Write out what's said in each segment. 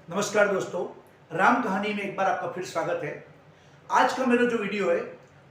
नमस्कार दोस्तों, राम कहानी में एक बार आपका फिर स्वागत है। आज का मेरा जो वीडियो है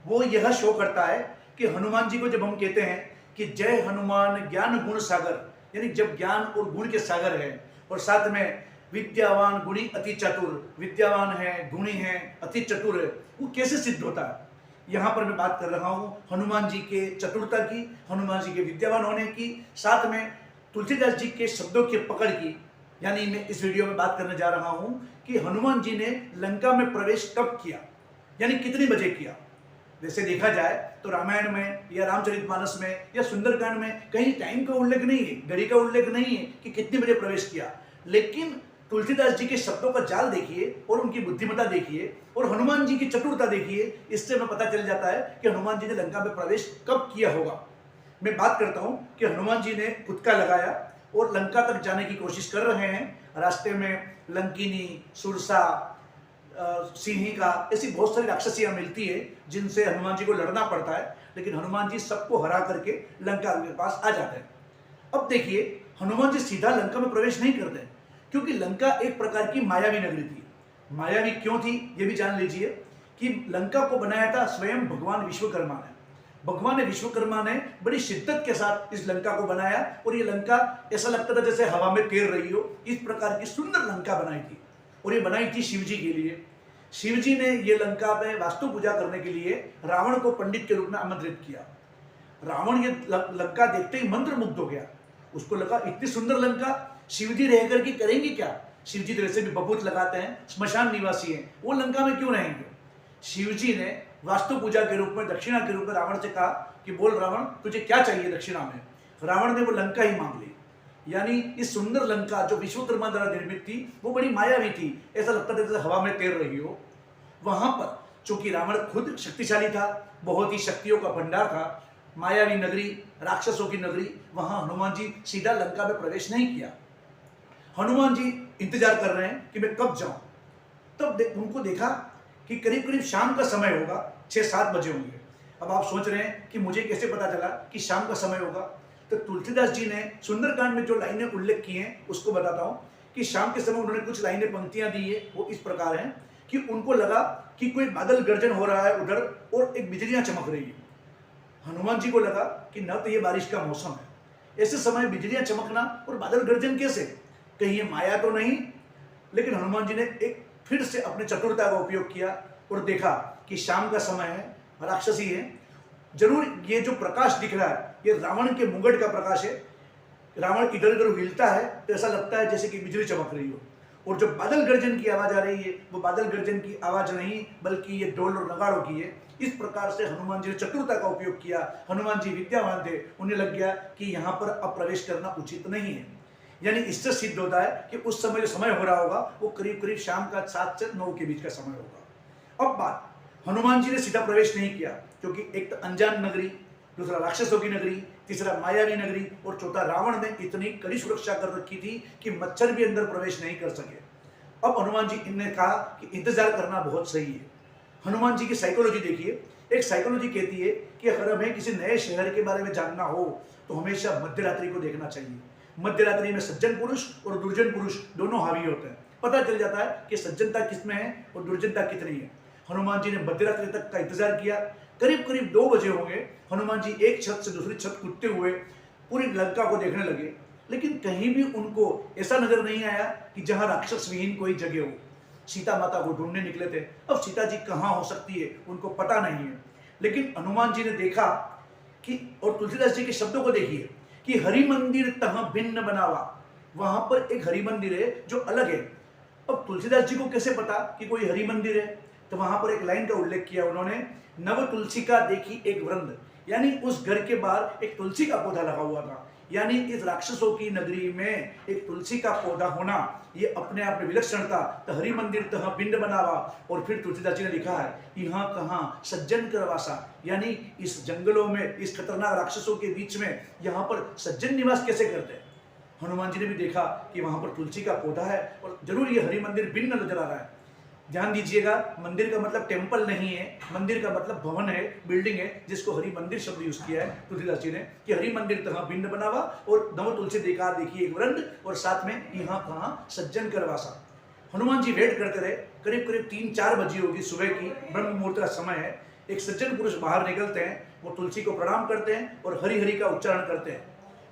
वो यह शो करता है कि हनुमान जी को जब हम कहते हैं कि जय हनुमान ज्ञान गुण सागर, यानी जब ज्ञान और गुण के सागर है और साथ में विद्यावान गुणी अति चतुर, विद्यावान है, गुणी है, अति चतुर है, वो कैसे सिद्ध होता है। यहाँ पर मैं बात कर रहा हूँ हनुमान जी के चतुरता की, हनुमान जी के विद्यावान होने की, साथ में तुलसीदास जी के शब्दों की पकड़ की। यानी मैं इस वीडियो में बात करने जा रहा हूं कि हनुमान जी ने लंका में प्रवेश कब किया, यानी कितनी बजे किया। वैसे देखा जाए तो रामायण में या रामचरितमानस में या सुंदरकांड में कहीं टाइम का उल्लेख नहीं है, घड़ी का उल्लेख नहीं है कि कितनी बजे प्रवेश किया। लेकिन तुलसीदास जी के शब्दों का जाल देखिए और उनकी बुद्धिमत्ता देखिए और हनुमान जी की चतुरता देखिए, इससे हमें पता चल जाता है कि हनुमान जी ने लंका में प्रवेश कब किया होगा। मैं बात करता हूं कि हनुमान जी ने कुदका लगाया और लंका तक जाने की कोशिश कर रहे हैं। रास्ते में लंकिनी, सुरसा, सिंहिका, ऐसी बहुत सारी राक्षसियां मिलती है जिनसे हनुमान जी को लड़ना पड़ता है, लेकिन हनुमान जी सबको हरा करके लंका के पास आ जाते हैं। अब देखिए, हनुमान जी सीधा लंका में प्रवेश नहीं करते क्योंकि लंका एक प्रकार की मायावी नगरी थी। मायावी क्यों थी ये भी जान लीजिए कि लंका को बनाया था स्वयं भगवान विश्वकर्मा ने। भगवान विश्वकर्मा ने बड़ी शिद्दत के साथ इस लंका को बनाया और ये लंका ऐसा लगता था जैसे हवा में तैर रही हो, इस प्रकार की सुंदर लंका बनाई थी। और ये बनाई थी शिव जी के लिए। शिव जी ने ये लंका में वास्तु पूजा करने के लिए रावण को पंडित के रूप में आमंत्रित किया। रावण ये लंका देखते ही मंत्र मुग्ध हो गया। उसको लगा इतनी सुंदर लंका शिव जी रह करके करेंगे क्या। शिव जी तो वैसे भी बबूत लगाते हैं, श्मशान निवासी हैं, वो लंका में क्यों रहेंगे। शिव जी ने वास्तु पूजा के रूप में, दक्षिणा के रूप में रावण से कहा कि बोल रावण, तुझे क्या चाहिए दक्षिणा में। रावण ने वो लंका ही मांग ली। यानी इस सुंदर लंका जो विश्वकर्मा द्वारा निर्मित थी वो बड़ी मायावी थी, ऐसा लगता था जैसे हवा में तैर रही हो। वहां पर चूंकि रावण खुद शक्तिशाली था, बहुत ही शक्तियों का भंडार था, मायावी नगरी, राक्षसों की नगरी, वहां हनुमान जी सीधा लंका में प्रवेश नहीं किया। हनुमान जी इंतजार कर रहे हैं कि मैं कब जाऊं। तब उनको देखा कि करीब करीब शाम का समय होगा, 6-7 बजे होंगे। अब आप सोच रहे हैं कि मुझे कैसे पता चला कि शाम का समय होगा। तो तुलसीदास जी ने सुंदरकांड में जो लाइनें उल्लेख की हैं उसको बताता हूं कि शाम के समय उन्होंने कुछ लाइनें, पंक्तियां दी है, वो इस प्रकार हैं कि उनको लगा कि कोई बादल गर्जन हो रहा है उधर और एक बिजलियां चमक रही है। हनुमान जी को लगा कि न तो ये बारिश का मौसम है, ऐसे समय बिजलियां चमकना और बादल गर्जन कैसे, कहीं ये माया तो नहीं। लेकिन हनुमान जी ने एक फिर से अपने चतुरता का उपयोग किया और देखा कि शाम का समय है, राक्षसी है, जरूर ये जो प्रकाश दिख रहा है ये रावण के मुंगट का प्रकाश है। रावण इधर उधर हिलता है तो ऐसा लगता है जैसे कि बिजली चमक रही हो। और जो बादल गर्जन की आवाज आ रही है वो बादल गर्जन की आवाज नहीं बल्कि ये ढोल और नगाड़ों की है। इस प्रकार से हनुमान जी ने चतुरता का उपयोग किया। हनुमान जी विद्यावान थे, उन्हें लग गया कि यहाँ पर अब प्रवेश करना उचित नहीं है। यानी इससे सिद्ध होता है कि उस समय जो समय हो रहा होगा वो करीब करीब शाम का 7 से 9 के बीच का समय होगा। अब बात, हनुमान जी ने सीधा प्रवेश नहीं किया क्योंकि एक तो अनजान नगरी, दूसरा राक्षसों की नगरी, तीसरा मायावी नगरी और चौथा रावण ने इतनी कड़ी सुरक्षा कर रखी थी कि मच्छर भी अंदर प्रवेश नहीं कर सके। अब हनुमान जी ने कहा कि इंतजार करना बहुत सही है। हनुमान जी की साइकोलॉजी देखिए। एक साइकोलॉजी कहती है कि अगर हमें किसी नए शहर के बारे में जानना हो तो हमेशा मध्यरात्रि को देखना चाहिए। मध्यरात्रि में सज्जन पुरुष और दुर्जन पुरुष दोनों हावी होते हैं। पता चल जाता है कि सज्जनता किसमें है और दुर्जनता कितनी है। हनुमान जी ने मध्यरात्रि तक का इंतजार किया। करीब करीब 2 बजे होंगे। हनुमान जी एक छत से दूसरी छत कूदते हुए पूरी लंका को देखने लगे, लेकिन कहीं भी उनको ऐसा नजर नहीं आया कि जहां राक्षस विहीन कोई जगह हो। सीता माता को ढूंढने निकले थे। अब सीता जी कहां हो सकती है उनको पता नहीं है। लेकिन हनुमान जी ने देखा कि, और तुलसीदास जी के शब्दों को देखिए कि हरि मंदिर तह भिन्न बनावा, वहां पर एक हरि मंदिर है जो अलग है। अब तुलसीदास जी को कैसे पता कि कोई हरि मंदिर है, तो वहां पर एक लाइन का उल्लेख किया उन्होंने, नव तुलसी का देखी एक वृंद, यानी उस घर के बाहर एक तुलसी का पौधा लगा हुआ था। यानी इस राक्षसों की नगरी में एक तुलसी का पौधा होना ये अपने आप में विलक्षण था। तो हरि मंदिर तह भिन्न बनावा। और फिर तुलसीदास जी ने लिखा है, यहाँ कहाँ सज्जन करवासा, यानी इस जंगलों में, इस खतरनाक राक्षसों के बीच में यहाँ पर सज्जन निवास कैसे करते हैं। हनुमान जी ने भी देखा कि वहां पर तुलसी का पौधा है और जरूर ये हरि मंदिर भिन्न नजर आ रहा है। ध्यान दीजिएगा, मंदिर का मतलब टेम्पल नहीं है, मंदिर का मतलब भवन है, बिल्डिंग है, जिसको हरि मंदिर शब्द यूज किया है तुलसीदास जी ने कि हरि मंदिर तहाँ भिन्न बनावा और नव तुलसी देखा देखिए एक वृंद और साथ में यहाँ कहाँ सज्जन करवासा। हनुमान जी वेट करते रहे। करीब करीब 3-4 बजे होगी, सुबह की ब्रह्म मुहूर्त का समय है। एक सज्जन पुरुष बाहर निकलते हैं, वो तुलसी को प्रणाम करते हैं और हरि हरि का उच्चारण करते हैं।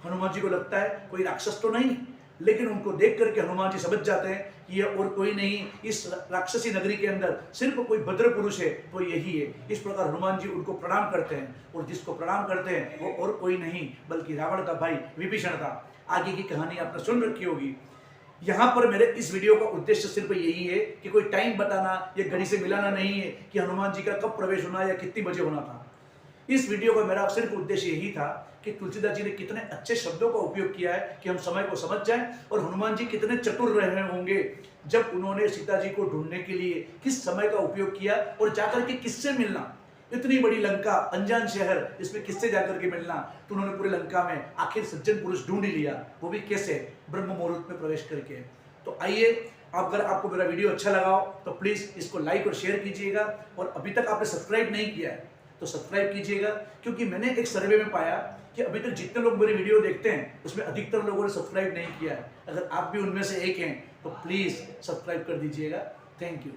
हनुमान जी को लगता है कोई राक्षस तो नहीं, लेकिन उनको देख करके हनुमान जी समझ जाते हैं कि ये और कोई नहीं, इस राक्षसी नगरी के अंदर सिर्फ कोई भद्र पुरुष है तो यही है। इस प्रकार हनुमान जी उनको प्रणाम करते हैं, और जिसको प्रणाम करते हैं वो और कोई नहीं बल्कि रावण का भाई विभीषण था। आगे की कहानी आपने सुन रखी होगी। यहाँ पर मेरे इस वीडियो का उद्देश्य सिर्फ यही है कि कोई टाइम बताना या घड़ी से मिलाना नहीं है कि हनुमान जी का कब प्रवेश होना या कितनी बजे होना था। इस वीडियो का मेरा सिर्फ उद्देश्य यही था कि तुलसीदास जी ने कितने अच्छे शब्दों का उपयोग किया है कि हम समय को समझ जाएं, और हनुमान जी कितने चतुर रहे होंगे जब उन्होंने सीता जी को ढूंढने के लिए किस समय का उपयोग किया और जाकर के किससे मिलना। इतनी बड़ी लंका, अनजान शहर, इसमें किससे जाकर के मिलना, तो उन्होंने पूरी लंका में आखिर सज्जन पुरुष ढूंढ ही लिया, वो भी कैसे, ब्रह्म मुहूर्त में प्रवेश करके। तो आइए, अगर आपको मेरा वीडियो अच्छा लगा हो तो प्लीज इसको लाइक और शेयर कीजिएगा, और अभी तक आपने सब्सक्राइब नहीं किया है तो सब्सक्राइब कीजिएगा, क्योंकि मैंने एक सर्वे में पाया कि अभी तक जितने लोग मेरी वीडियो देखते हैं उसमें अधिकतर लोगों ने सब्सक्राइब नहीं किया है। अगर आप भी उनमें से एक हैं तो प्लीज सब्सक्राइब कर दीजिएगा। Thank you.